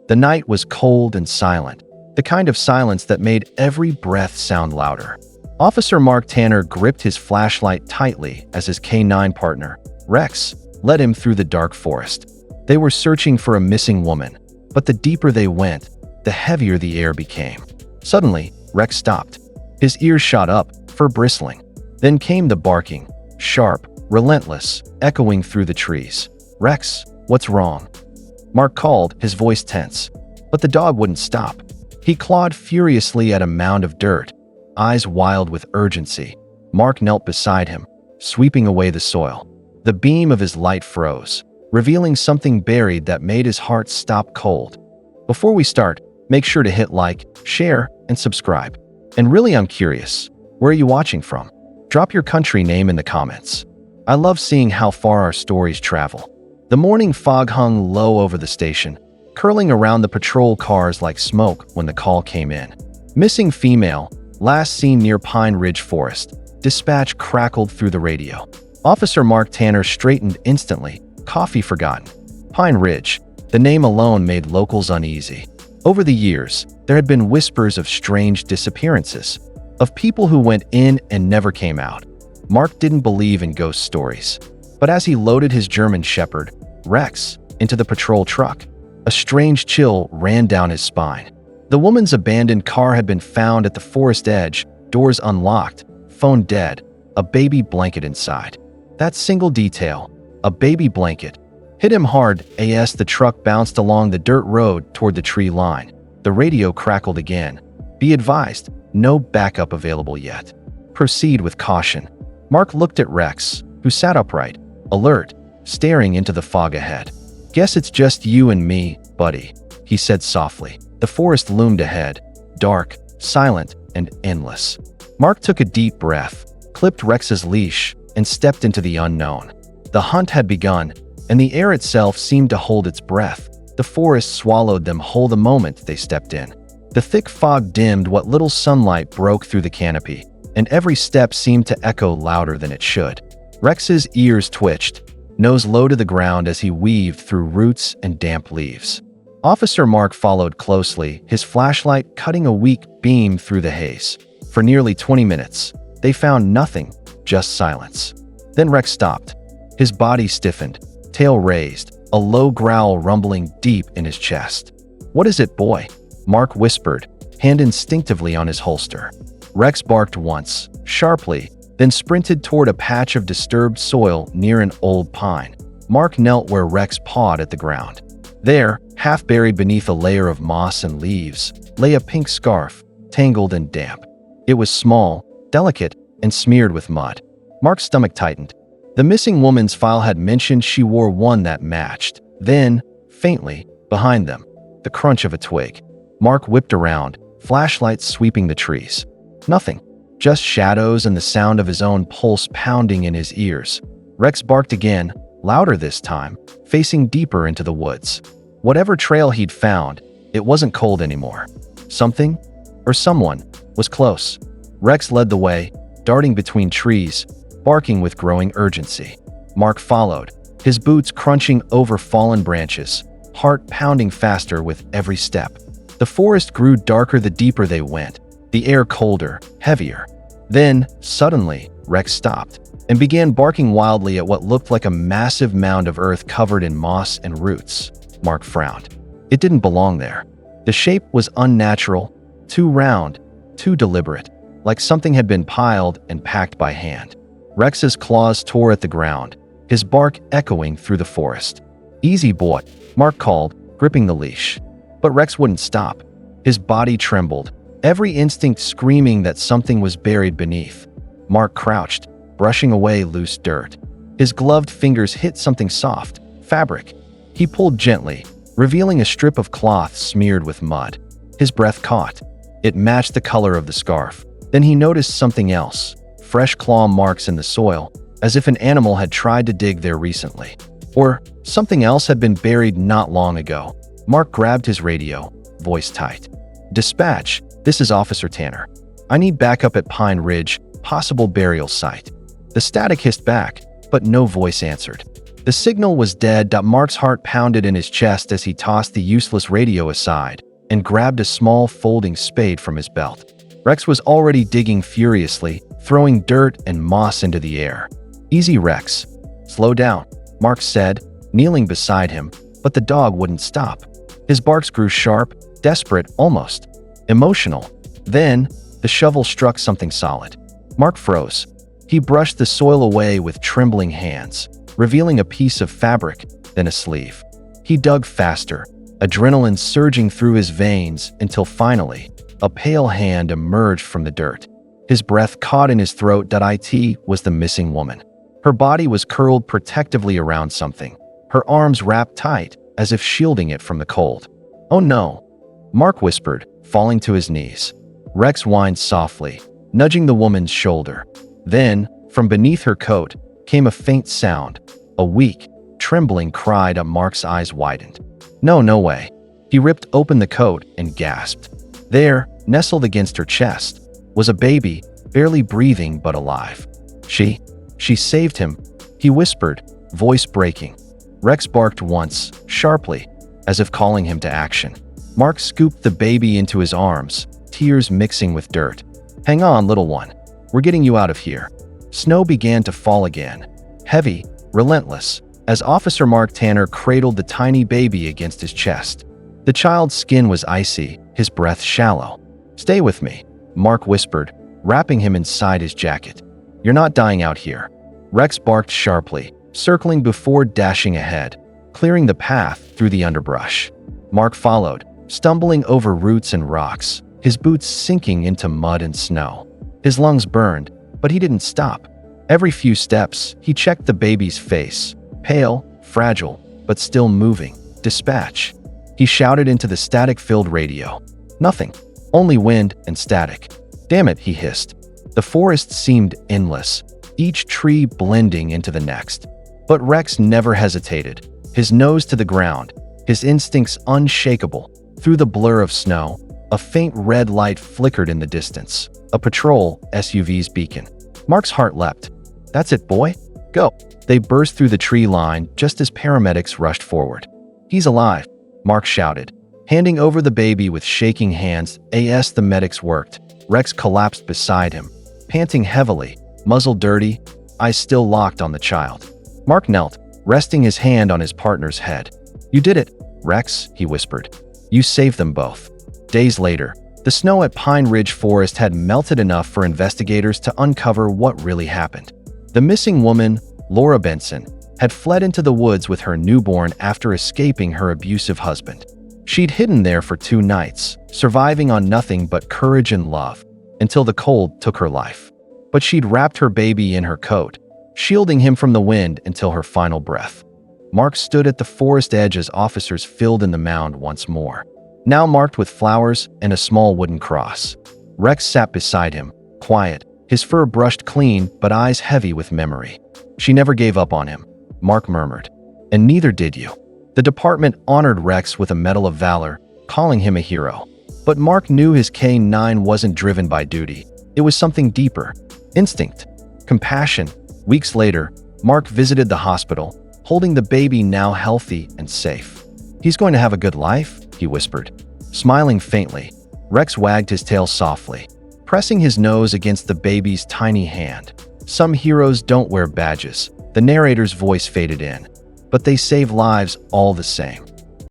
The night was cold and silent, the kind of silence that made every breath sound louder. Officer Mark Tanner gripped his flashlight tightly as his K-9 partner, Rex, led him through the dark forest. They were searching for a missing woman, but the deeper they went, the heavier the air became. Suddenly, Rex stopped. His ears shot up, fur bristling. Then came the barking, sharp, relentless, echoing through the trees. "Rex, what's wrong?" Mark called, his voice tense. But the dog wouldn't stop. He clawed furiously at a mound of dirt, eyes wild with urgency. Mark knelt beside him, sweeping away the soil. The beam of his light froze, revealing something buried that made his heart stop cold. Before we start, make sure to hit like, share, and subscribe. And really, I'm curious, where are you watching from? Drop your country name in the comments. I love seeing how far our stories travel. The morning fog hung low over the station, curling around the patrol cars like smoke when the call came in. "Missing female, last seen near Pine Ridge Forest." Dispatch crackled through the radio. Officer Mark Tanner straightened instantly, coffee forgotten. Pine Ridge. The name alone made locals uneasy. Over the years, there had been whispers of strange disappearances, of people who went in and never came out. Mark didn't believe in ghost stories. But as he loaded his German Shepherd, Rex, into the patrol truck, a strange chill ran down his spine. The woman's abandoned car had been found at the forest edge, doors unlocked, phone dead, a baby blanket inside. That single detail, a baby blanket, hit him hard as the truck bounced along the dirt road toward the tree line. The radio crackled again. "Be advised, no backup available yet. Proceed with caution." Mark looked at Rex, who sat upright, alert, staring into the fog ahead. "Guess it's just you and me, buddy," he said softly. The forest loomed ahead, dark, silent, and endless. Mark took a deep breath, clipped Rex's leash, and stepped into the unknown. The hunt had begun, and the air itself seemed to hold its breath. The forest swallowed them whole the moment they stepped in. The thick fog dimmed what little sunlight broke through the canopy, and every step seemed to echo louder than it should. Rex's ears twitched, nose low to the ground as he weaved through roots and damp leaves. Officer Mark followed closely, his flashlight cutting a weak beam through the haze. For nearly 20 minutes, they found nothing, just silence. Then Rex stopped. His body stiffened, tail raised, a low growl rumbling deep in his chest. "What is it, boy?" Mark whispered, hand instinctively on his holster. Rex barked once, sharply, then sprinted toward a patch of disturbed soil near an old pine. Mark knelt where Rex pawed at the ground. There, half buried beneath a layer of moss and leaves, lay a pink scarf, tangled and damp. It was small, delicate, and smeared with mud. Mark's stomach tightened. The missing woman's file had mentioned she wore one that matched. Then, faintly, behind them, the crunch of a twig. Mark whipped around, flashlight sweeping the trees. Nothing. Just shadows and the sound of his own pulse pounding in his ears. Rex barked again, louder this time, facing deeper into the woods. Whatever trail he'd found, it wasn't cold anymore. Something, or someone, was close. Rex led the way, darting between trees, barking with growing urgency. Mark followed, his boots crunching over fallen branches, heart pounding faster with every step. The forest grew darker the deeper they went, the air colder, heavier. Then, suddenly, Rex stopped and began barking wildly at what looked like a massive mound of earth covered in moss and roots. Mark frowned. It didn't belong there. The shape was unnatural, too round, too deliberate, like something had been piled and packed by hand. Rex's claws tore at the ground, his bark echoing through the forest. "Easy, boy," Mark called, gripping the leash. But Rex wouldn't stop. His body trembled, every instinct screaming that something was buried beneath. Mark crouched, brushing away loose dirt. His gloved fingers hit something soft, fabric. He pulled gently, revealing a strip of cloth smeared with mud. His breath caught. It matched the color of the scarf. Then he noticed something else, fresh claw marks in the soil, as if an animal had tried to dig there recently. Or something else had been buried not long ago. Mark grabbed his radio, voice tight. "Dispatch, this is Officer Tanner. I need backup at Pine Ridge, possible burial site." The static hissed back, but no voice answered. The signal was dead. Mark's heart pounded in his chest as he tossed the useless radio aside and grabbed a small folding spade from his belt. Rex was already digging furiously, throwing dirt and moss into the air. "Easy, Rex. Slow down," Mark said, kneeling beside him, but the dog wouldn't stop. His barks grew sharp, desperate, almost emotional. Then, the shovel struck something solid. Mark froze. He brushed the soil away with trembling hands, revealing a piece of fabric, then a sleeve. He dug faster, adrenaline surging through his veins until finally, a pale hand emerged from the dirt. His breath caught in his throat. It was the missing woman. Her body was curled protectively around something, her arms wrapped tight as if shielding it from the cold. "Oh no," Mark whispered, falling to his knees. Rex whined softly, nudging the woman's shoulder. Then, from beneath her coat, came a faint sound, a weak, trembling cry. Mark's eyes widened. No way." He ripped open the coat and gasped. There, nestled against her chest, was a baby, barely breathing but alive. She saved him," he whispered, voice breaking. Rex barked once, sharply, as if calling him to action. Mark scooped the baby into his arms, tears mixing with dirt. "Hang on, little one. We're getting you out of here." Snow began to fall again, heavy, relentless, as Officer Mark Tanner cradled the tiny baby against his chest. The child's skin was icy, his breath shallow. "Stay with me," Mark whispered, wrapping him inside his jacket. "You're not dying out here." Rex barked sharply, circling before dashing ahead, clearing the path through the underbrush. Mark followed, stumbling over roots and rocks, his boots sinking into mud and snow. His lungs burned, but he didn't stop. Every few steps, he checked the baby's face, pale, fragile, but still moving. "Dispatch," he shouted into the static-filled radio. Nothing, only wind and static. "Damn it," he hissed. The forest seemed endless, each tree blending into the next. But Rex never hesitated, his nose to the ground, his instincts unshakable. Through the blur of snow, a faint red light flickered in the distance, a patrol SUV's beacon. Mark's heart leapt. "That's it, boy. Go." They burst through the tree line just as paramedics rushed forward. "He's alive," Mark shouted, handing over the baby with shaking hands. As the medics worked, Rex collapsed beside him, panting heavily, muzzle dirty, eyes still locked on the child. Mark knelt, resting his hand on his partner's head. "You did it, Rex," he whispered. "You saved them both." Days later, the snow at Pine Ridge Forest had melted enough for investigators to uncover what really happened. The missing woman, Laura Benson, had fled into the woods with her newborn after escaping her abusive husband. She'd hidden there for 2 nights, surviving on nothing but courage and love, until the cold took her life. But she'd wrapped her baby in her coat, shielding him from the wind until her final breath. Mark stood at the forest edge as officers filled in the mound once more, now marked with flowers and a small wooden cross. Rex sat beside him, quiet, his fur brushed clean but eyes heavy with memory. "She never gave up on him," Mark murmured. "And neither did you." The department honored Rex with a Medal of Valor, calling him a hero. But Mark knew his K-9 wasn't driven by duty. It was something deeper. Instinct. Compassion. Weeks later, Mark visited the hospital, holding the baby now healthy and safe. "He's going to have a good life," he whispered. Smiling faintly, Rex wagged his tail softly, pressing his nose against the baby's tiny hand. "Some heroes don't wear badges," the narrator's voice faded in, "but they save lives all the same."